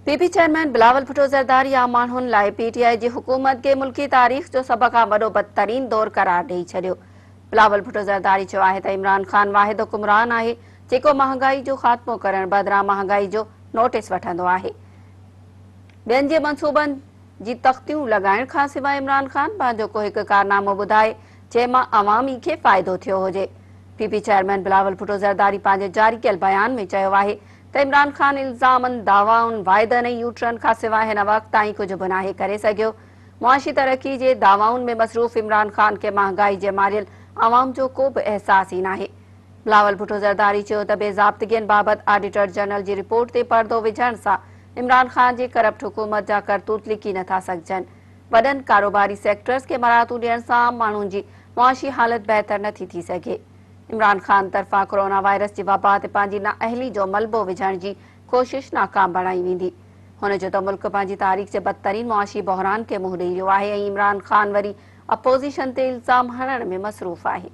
PP chairman Bilawal Bhutto Zardari आम माण्हुनि लाइ पीटीआई जी हुकूमत खे मुल्की तारीख़ जो सभ खां वॾो बदतरीन दौर करार ॾेई छॾियो। बिलावल भुट्टो ज़रदारी चयो आहे त इमरान ख़ान वाहिद हुकुमरान आहे जेको महांगाई जो ख़ात्मो करण बदिरां महांगाई जो नोटिस वठंदो आहे। ॿियनि जे मंसूबनि जी तख़्तियूं लॻाइण खां सवाइ इमरान ख़ान पंहिंजो को हिकु कारनामो ॿुधाए जंहिंमां अवामी खे फ़ाइदो थियो हुजे। पीपी चेयरमैन बिलावल भुट्टो ज़रदारी पंहिंजे जारी कयल बयान में चयो आहे त इमरान ख़ान इल्ज़ामनि दावाउनि वाइदनि ऐं यूटरनि खां सवाइ हिन वक़्त ताईं कुझु बि नाहे करे सघियो। मुआशी तरक़ी जे दावाउनि में मसरूफ़ इमरान ख़ान खे महांगाई जे मारियल अवाम जो को बि अहसास ई नाहे। बिलावल भुट्टो ज़रदारी चयो त बेज़ाब्तगियुनि बाबति ऑडिटर जनरल जी रिपोर्ट ते पर्दो विझण सां इमरान ख़ान जी करप्ट हुकूमत जा करतूत लिकी नथा सघजनि। वॾनि कारोबारी सेक्टर्स खे मराहतूं ॾियण सां आम माण्हुनि जी मुआशी हालत बहितर नथी थी सघे। इमरान ख़ान तरफ़ां कोरोना वायरस जी वबा ते पंहिंजी नाअहली जो मलबो विझण जी कोशिश नाकाम बणाई वेंदी। हुन जो त मुल्क पंहिंजी तारीख़ जे बदतरीन मुआशी बहरान खे मुंहुं ॾेई रहियो आहे ऐं इमरान ख़ान वरी अपोज़िशन ते इल्ज़ाम हणण में मसरूफ़ आहे।